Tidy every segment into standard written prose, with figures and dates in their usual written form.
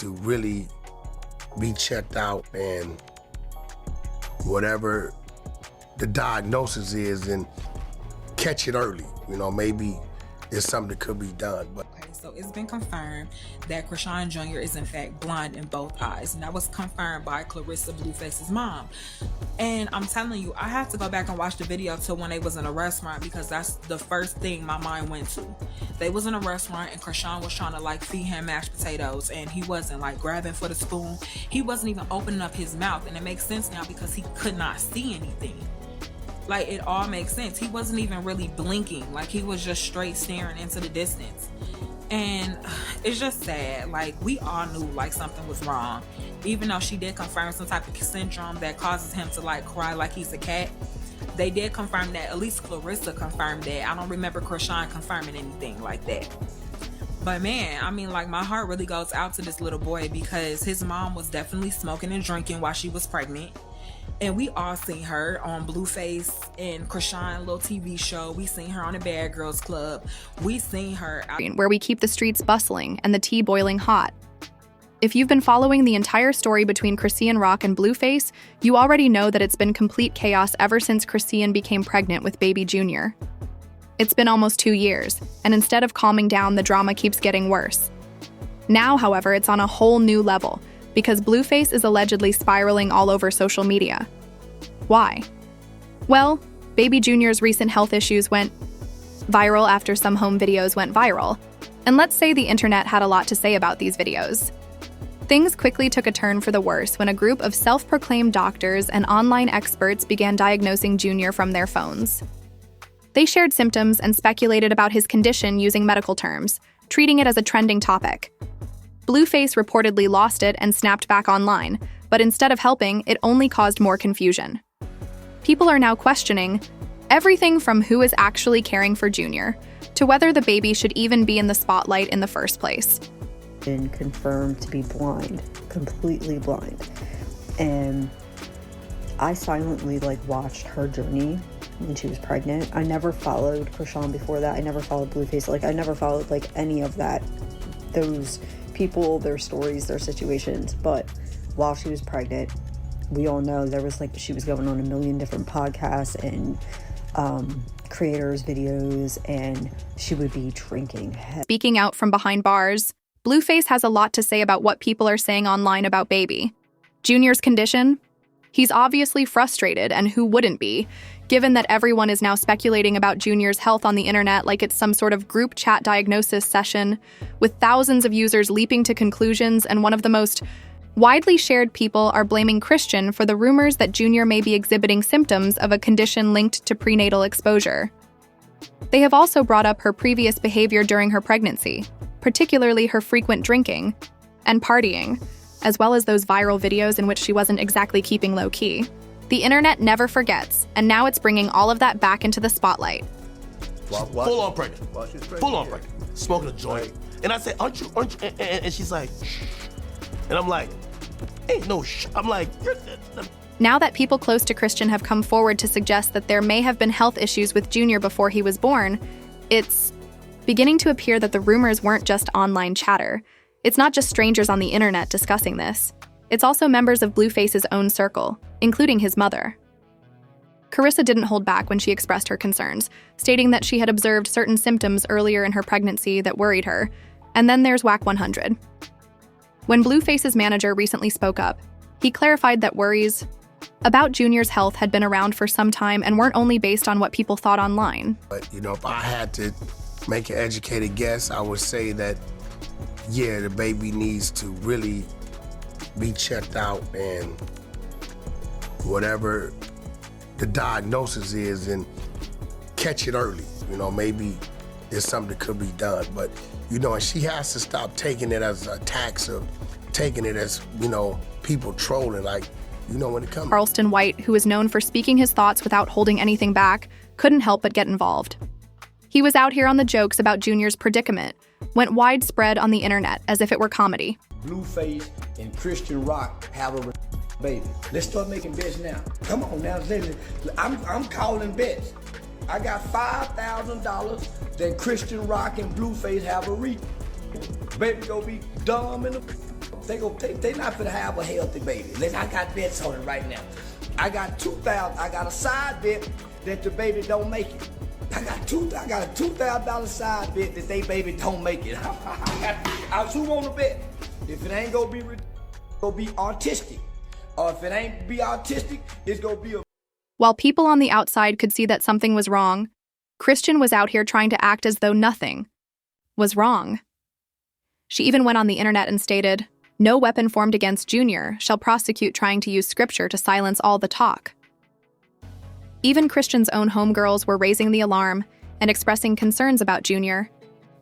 to really be checked out, and whatever the diagnosis is, and catch it early. You know, maybe there's something that could be done. But so it's been confirmed that Chrisean Jr. is in fact blind in both eyes, and that was confirmed by Karissa, Blueface's mom. And I'm telling you, I have to go back and watch the video to when they was in a restaurant, because that's the first thing my mind went to. They was in a restaurant and Chrisean was trying to like feed him mashed potatoes, and he wasn't like grabbing for the spoon. He wasn't even opening up his mouth, and it makes sense now because he could not see anything. Like, it all makes sense. He wasn't even really blinking. Like, he was just straight staring into the distance. And it's just sad. Like, we all knew like something was wrong, even though she did confirm some type of syndrome that causes him to like cry like he's a cat. They did confirm that. At least Karissa confirmed that. I don't remember Chrisean confirming anything like that. But man, I mean, like, my heart really goes out to this little boy, because his mom was definitely smoking and drinking while she was pregnant. And we all seen her on Blueface and Chrisean little TV show. We seen her on the Bad Girls Club. We seen her out where we keep the streets bustling and the tea boiling hot. If you've been following the entire story between Chrisean Rock and Blueface, you already know that it's been complete chaos ever since Chrisean became pregnant with baby Junior. It's been almost 2 years, and instead of calming down, the drama keeps getting worse. Now, however, it's on a whole new level, because Blueface is allegedly spiraling all over social media. Why? Well, baby Junior's recent health issues went viral after some home videos went viral, and let's say the internet had a lot to say about these videos. Things quickly took a turn for the worse when a group of self-proclaimed doctors and online experts began diagnosing Junior from their phones. They shared symptoms and speculated about his condition using medical terms, treating it as a trending topic. Blueface reportedly lost it and snapped back online, but instead of helping, it only caused more confusion. People are now questioning everything from who is actually caring for Junior to whether the baby should even be in the spotlight in the first place. Been confirmed to be blind, completely blind. And I silently watched her journey when she was pregnant. I never followed Chrisean before that. I never followed Blueface. I never followed any of that, those people, their stories, their situations. But while she was pregnant, we all know there was she was going on a million different podcasts and creators videos, and she would be drinking. Speaking out from behind bars, Blueface has a lot to say about what people are saying online about baby Junior's condition. He's obviously frustrated, and who wouldn't be, given that everyone is now speculating about Junior's health on the internet like it's some sort of group chat diagnosis session, with thousands of users leaping to conclusions, and one of the most widely shared people are blaming Chrisean for the rumors that Junior may be exhibiting symptoms of a condition linked to prenatal exposure. They have also brought up her previous behavior during her pregnancy, particularly her frequent drinking and partying, as well as those viral videos in which she wasn't exactly keeping low-key. The internet never forgets, and now it's bringing all of that back into the spotlight. Full on pregnant. Full on pregnant. Smoking a joint. And I said, aren't you? And she's like, shh. And I'm like, ain't no shh. I'm like, now that people close to Chrisean have come forward to suggest that there may have been health issues with Junior before he was born, it's beginning to appear that the rumors weren't just online chatter. It's not just strangers on the internet discussing this. It's also members of Blueface's own circle, including his mother. Karissa didn't hold back when she expressed her concerns, stating that she had observed certain symptoms earlier in her pregnancy that worried her. And then there's Whack 100. When Blueface's manager recently spoke up, he clarified that worries about Junior's health had been around for some time and weren't only based on what people thought online. But, if I had to make an educated guess, I would say that, yeah, the baby needs to really be checked out, and whatever the diagnosis is, and catch it early. Maybe there's something that could be done. But, and she has to stop taking it as attacks, or taking it as, people trolling, when it comes. Charleston White, who is known for speaking his thoughts without holding anything back, couldn't help but get involved. He was out here on the jokes about Junior's predicament, went widespread on the internet as if it were comedy. Blueface and Chrisean Rock have a baby. Let's start making bets now. Come on now, listen. I'm calling bets. I got $5,000 that Chrisean Rock and Blueface have a baby gonna be dumb in the They not finna have a healthy baby. I got bets on it right now. I got a side bet that the baby don't make it. I got a $2,000 side bet that they baby don't make it. Who want to bet? If it ain't gonna be artistic, or if it ain't be artistic, it's gonna be a. While people on the outside could see that something was wrong, Chrisean was out here trying to act as though nothing was wrong. She even went on the internet and stated, "No weapon formed against Junior shall prosecute trying to use scripture to silence all the talk." Even Chrisean's own homegirls were raising the alarm and expressing concerns about Junior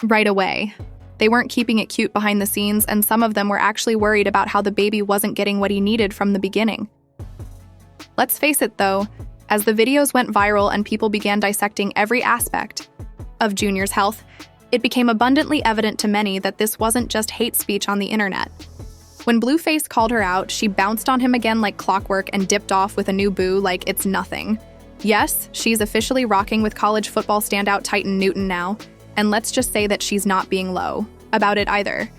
right away. They weren't keeping it cute behind the scenes, and some of them were actually worried about how the baby wasn't getting what he needed from the beginning. Let's face it though, as the videos went viral and people began dissecting every aspect of Junior's health, it became abundantly evident to many that this wasn't just hate speech on the internet. When Blueface called her out, she bounced on him again like clockwork and dipped off with a new boo like it's nothing. Yes, she's officially rocking with college football standout Titan Newton now, and let's just say that she's not being low about it either.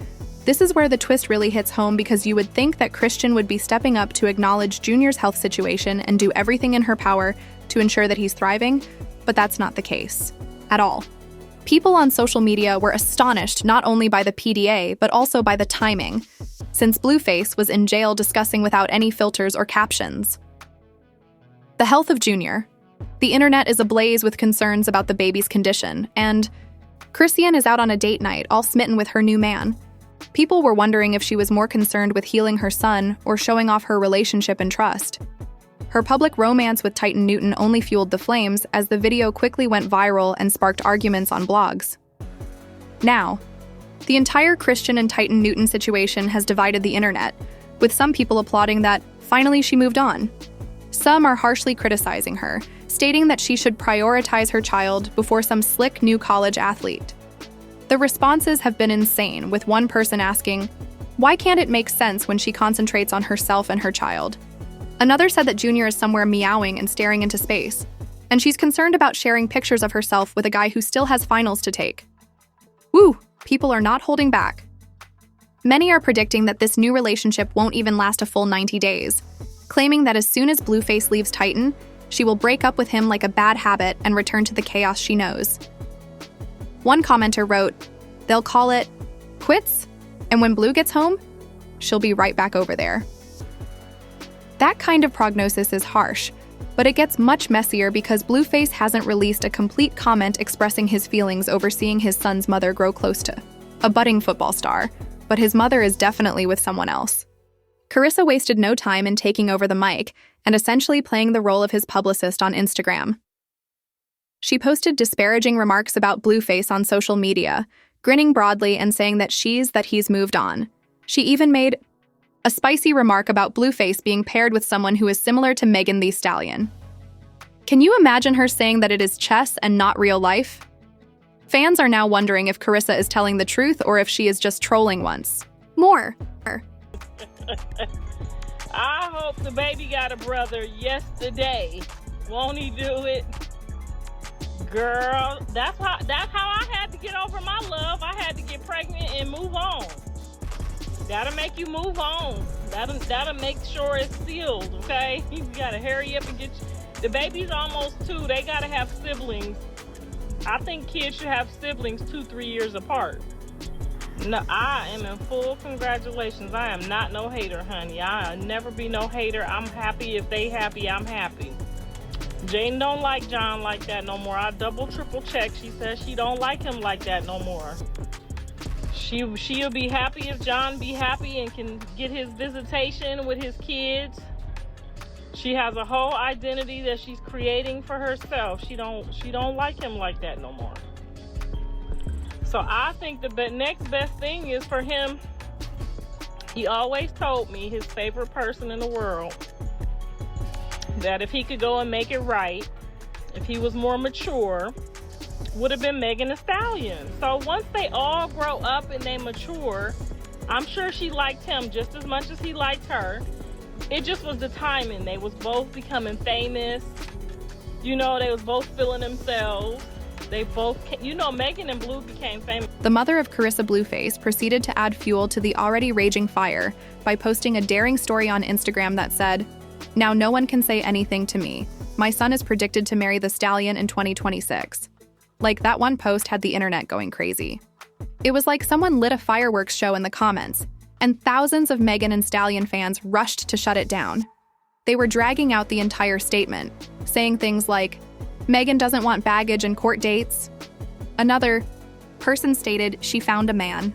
This is where the twist really hits home, because you would think that Chrisean would be stepping up to acknowledge Junior's health situation and do everything in her power to ensure that he's thriving, but that's not the case at all. People on social media were astonished not only by the PDA, but also by the timing, since Blueface was in jail discussing without any filters or captions the health of Junior. The internet is ablaze with concerns about the baby's condition, and Chrisean is out on a date night, all smitten with her new man. People were wondering if she was more concerned with healing her son or showing off her relationship and trust. Her public romance with Titan Newton only fueled the flames, as the video quickly went viral and sparked arguments on blogs. Now, the entire Chrisean and Titan Newton situation has divided the internet, with some people applauding that finally she moved on. Some are harshly criticizing her, stating that she should prioritize her child before some slick new college athlete. The responses have been insane, with one person asking, "Why can't it make sense when she concentrates on herself and her child?" Another said that Junior is somewhere meowing and staring into space, and she's concerned about sharing pictures of herself with a guy who still has finals to take. Woo! People are not holding back. Many are predicting that this new relationship won't even last a full 90 days, claiming that as soon as Blueface leaves Titan, she will break up with him like a bad habit and return to the chaos she knows. One commenter wrote, "They'll call it quits, and when Blue gets home, she'll be right back over there." That kind of prognosis is harsh, but it gets much messier because Blueface hasn't released a complete comment expressing his feelings over seeing his son's mother grow close to a budding football star, but his mother is definitely with someone else. Karissa wasted no time in taking over the mic and essentially playing the role of his publicist on Instagram. She posted disparaging remarks about Blueface on social media, grinning broadly and saying that he's moved on. She even made a spicy remark about Blueface being paired with someone who is similar to Megan Thee Stallion. Can you imagine her saying that it is chess and not real life? Fans are now wondering if Karissa is telling the truth or if she is just trolling once more. I hope the baby got a brother yesterday. Won't he do it? Girl, that's how I had to get over my love. I had to get pregnant and move on. That'll make you move on. That'll make sure it's sealed, okay? You gotta hurry up and get the baby's almost 2. They gotta have siblings. I think kids should have siblings 2-3 years apart. No, I am in full congratulations. I am not no hater, honey. I'll never be no hater. I'm happy. If they happy, I'm happy. Jane don't like John like that no more. I double, triple check. She says she don't like him like that no more. She'll be happy if John be happy and can get his visitation with his kids. She has a whole identity that she's creating for herself. She don't like him like that no more. So I think the next best thing is for him. He always told me his favorite person in the world, that if he could go and make it right, if he was more mature, would have been Megan Thee Stallion. So once they all grow up and they mature, I'm sure she liked him just as much as he liked her. It just was the timing. They was both becoming famous. You know, they was both feeling themselves. They both, Megan and Blue became famous. The mother of Karissa, Blueface, proceeded to add fuel to the already raging fire by posting a daring story on Instagram that said, "Now no one can say anything to me. My son is predicted to marry the stallion in 2026. Like, that one post had the internet going crazy. It was like someone lit a fireworks show in the comments, and thousands of Megan and Stallion fans rushed to shut it down. They were dragging out the entire statement, saying things like, "Megan doesn't want baggage and court dates." Another person stated she found a man.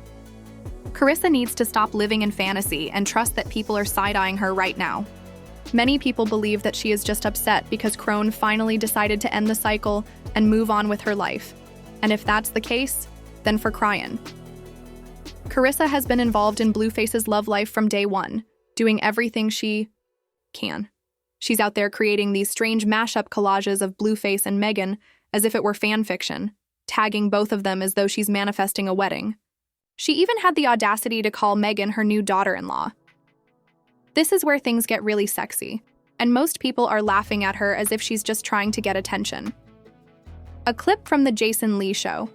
Karissa needs to stop living in fantasy and trust that people are side-eyeing her right now. Many people believe that she is just upset because Crone finally decided to end the cycle and move on with her life. And if that's the case, then for Chrisean. Karissa has been involved in Blueface's love life from day one, doing everything she can. She's out there creating these strange mashup collages of Blueface and Megan as if it were fan fiction, tagging both of them as though she's manifesting a wedding. She even had the audacity to call Megan her new daughter-in-law. This is where things get really sexy, and most people are laughing at her as if she's just trying to get attention. A clip from the Jason Lee show.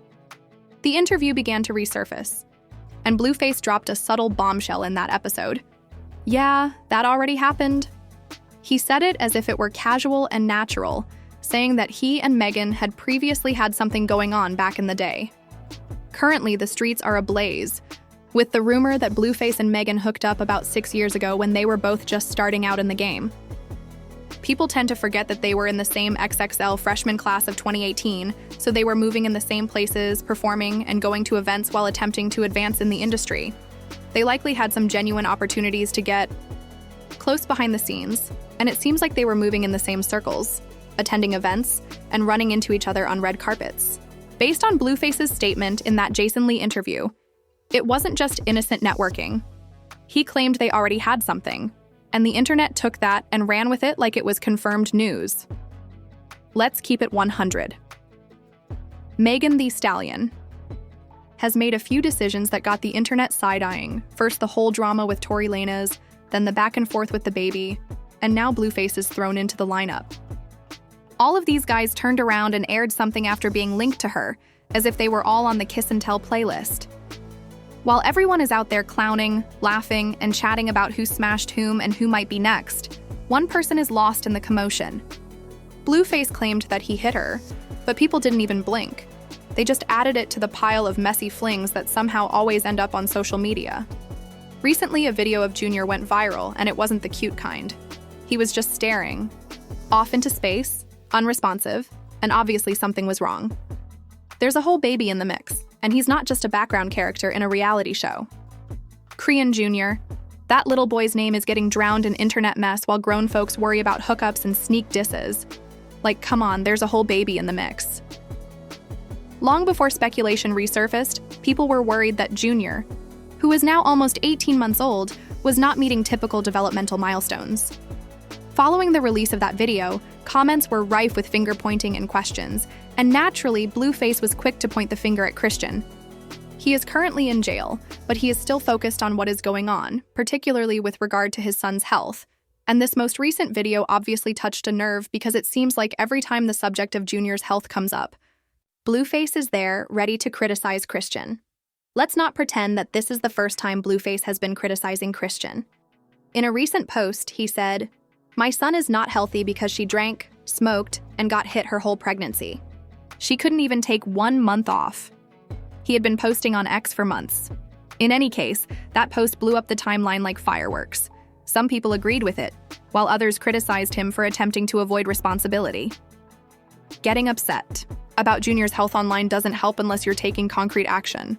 The interview began to resurface, and Blueface dropped a subtle bombshell in that episode. Yeah, that already happened. He said it as if it were casual and natural, saying that he and Megan had previously had something going on back in the day. Currently, the streets are ablaze, with the rumor that Blueface and Megan hooked up about 6 years ago when they were both just starting out in the game. People tend to forget that they were in the same XXL freshman class of 2018, so they were moving in the same places, performing, and going to events while attempting to advance in the industry. They likely had some genuine opportunities to get close behind the scenes, and it seems like they were moving in the same circles, attending events, and running into each other on red carpets. Based on Blueface's statement in that Jason Lee interview, it wasn't just innocent networking. He claimed they already had something, and the internet took that and ran with it like it was confirmed news. Let's keep it 100. Megan Thee Stallion has made a few decisions that got the internet side-eyeing. First the whole drama with Tory Lanez, then the back and forth with the baby, and now Blueface is thrown into the lineup. All of these guys turned around and aired something after being linked to her, as if they were all on the Kiss and Tell playlist. While everyone is out there clowning, laughing, and chatting about who smashed whom and who might be next, one person is lost in the commotion. Blueface claimed that he hit her, but people didn't even blink. They just added it to the pile of messy flings that somehow always end up on social media. Recently, a video of Junior went viral, and it wasn't the cute kind. He was just staring, off into space, unresponsive, and obviously something was wrong. There's a whole baby in the mix, and he's not just a background character in a reality show. Chrisean Jr., that little boy's name is getting drowned in internet mess while grown folks worry about hookups and sneak disses. Like, come on, there's a whole baby in the mix. Long before speculation resurfaced, people were worried that Junior, who is now almost 18 months old, was not meeting typical developmental milestones. Following the release of that video, comments were rife with finger-pointing and questions, and naturally, Blueface was quick to point the finger at Chrisean. He is currently in jail, but he is still focused on what is going on, particularly with regard to his son's health. And this most recent video obviously touched a nerve because it seems like every time the subject of Junior's health comes up, Blueface is there, ready to criticize Chrisean. Let's not pretend that this is the first time Blueface has been criticizing Chrisean. In a recent post, he said, "My son is not healthy because she drank, smoked, and got hit her whole pregnancy. She couldn't even take 1 month off." He had been posting on X for months. In any case, that post blew up the timeline like fireworks. Some people agreed with it, while others criticized him for attempting to avoid responsibility. Getting upset about Junior's health online doesn't help unless you're taking concrete action.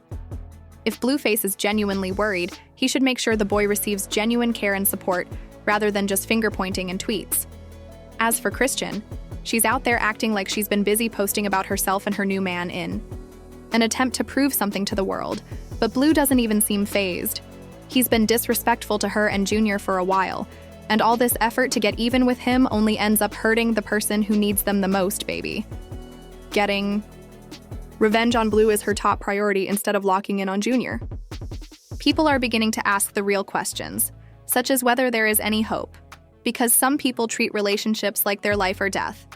If Blueface is genuinely worried, he should make sure the boy receives genuine care and support rather than just finger-pointing and tweets. As for Chrisean, she's out there acting like she's been busy posting about herself and her new man in an attempt to prove something to the world, but Blue doesn't even seem fazed. He's been disrespectful to her and Junior for a while, and all this effort to get even with him only ends up hurting the person who needs them the most, baby. Getting revenge on Blue is her top priority instead of locking in on Junior. People are beginning to ask the real questions, such as whether there is any hope, because some people treat relationships like their life or death,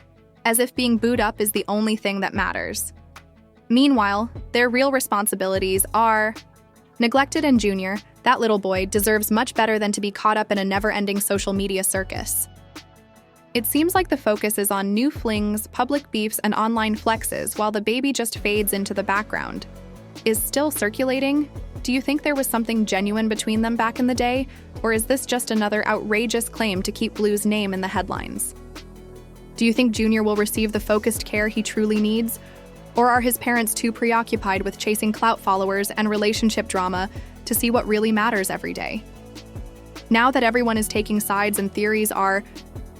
as if being booed up is the only thing that matters. Meanwhile, their real responsibilities are neglected, and Junior, that little boy, deserves much better than to be caught up in a never-ending social media circus. It seems like the focus is on new flings, public beefs, and online flexes, while the baby just fades into the background. Is still circulating? Do you think there was something genuine between them back in the day, or is this just another outrageous claim to keep Blue's name in the headlines? Do you think Junior will receive the focused care he truly needs, or are his parents too preoccupied with chasing clout followers and relationship drama to see what really matters every day? Now that everyone is taking sides and theories are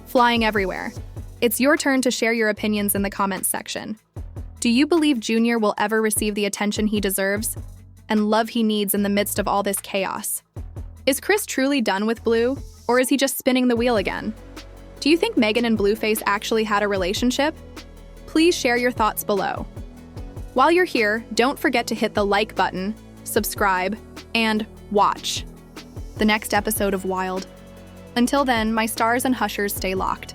flying everywhere, it's your turn to share your opinions in the comments section. Do you believe Junior will ever receive the attention he deserves and love he needs in the midst of all this chaos? Is Chris truly done with Blue, or is he just spinning the wheel again? Do you think Megan and Blueface actually had a relationship? Please share your thoughts below. While you're here, don't forget to hit the like button, subscribe, and watch the next episode of Wild. Until then, my stars and hushers, stay locked.